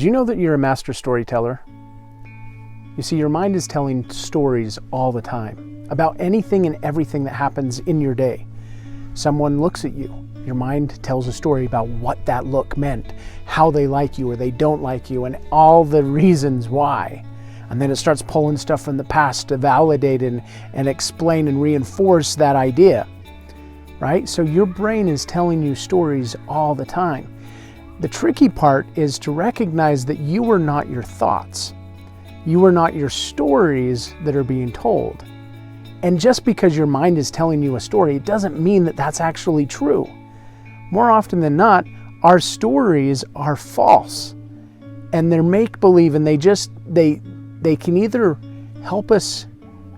Did you know that you're a master storyteller? You see, your mind is telling stories all the time about anything and everything that happens in your day. Someone looks at you. Your mind tells a story about what that look meant, how they like you or they don't like you, and all the reasons why. And then it starts pulling stuff from the past to validate and explain and reinforce that idea, right? So your brain is telling you stories all the time. The tricky part is to recognize that you are not your thoughts. You are not your stories that are being told. And just because your mind is telling you a story, it doesn't mean that that's actually true. More often than not, our stories are false and they're make-believe, and they can either help us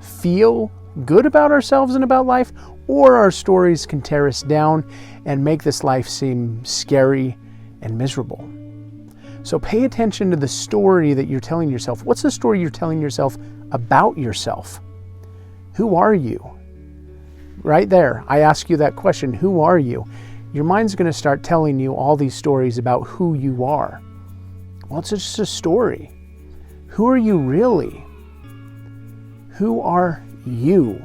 feel good about ourselves and about life, or our stories can tear us down and make this life seem scary and miserable. So pay attention to the story that you're telling yourself. What's the story you're telling yourself about yourself? Who are you? Right there, I ask you that question, who are you? Your mind's going to start telling you all these stories about who you are. Well, it's just a story. Who are you really? Who are you?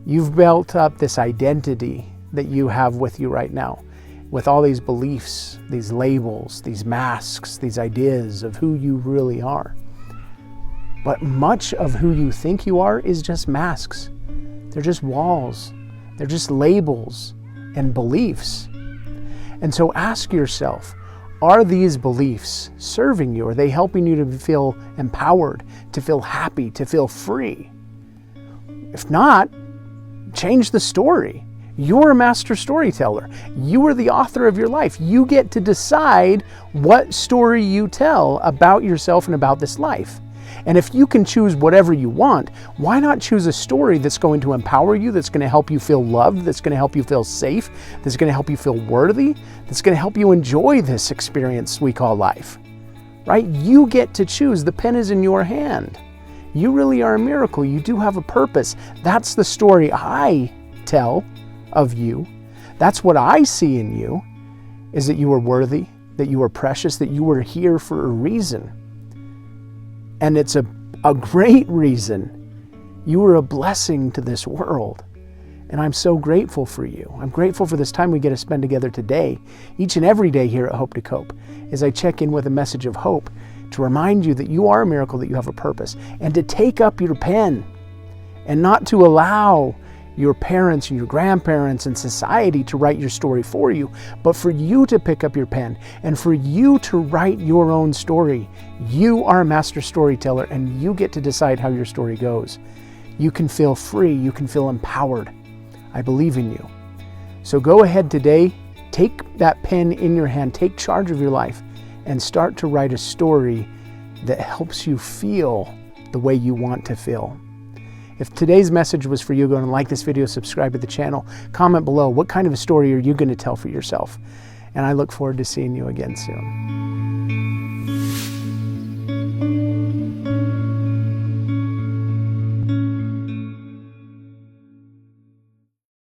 You've built up this identity that you have with you right now, with all these beliefs, these labels, these masks, these ideas of who you really are. But much of who you think you are is just masks. They're just walls. They're just labels and beliefs. And so ask yourself, are these beliefs serving you? Are they helping you to feel empowered, to feel happy, to feel free? If not, change the story. You're a master storyteller. You are the author of your life. You get to decide what story you tell about yourself and about this life. And if you can choose whatever you want, why not choose a story that's going to empower you, that's going to help you feel loved, that's going to help you feel safe, that's going to help you feel worthy, that's going to help you enjoy this experience we call life, right? You get to choose. The pen is in your hand. You really are a miracle. You do have a purpose. That's the story I tell of you. That's what I see in you, is that you are worthy, that you are precious, that you are here for a reason. And it's a great reason. You are a blessing to this world. And I'm so grateful for you. I'm grateful for this time we get to spend together today, each and every day here at Hope to Cope, as I check in with a message of hope to remind you that you are a miracle, that you have a purpose, and to take up your pen and not to allow your parents and your grandparents and society to write your story for you, but for you to pick up your pen and for you to write your own story. You are a master storyteller, and you get to decide how your story goes. You can feel free. You can feel empowered. I believe in you. So go ahead today, take that pen in your hand, take charge of your life, and start to write a story that helps you feel the way you want to feel. If today's message was for you, go and like this video, subscribe to the channel, comment below. What kind of a story are you going to tell for yourself? And I look forward to seeing you again soon.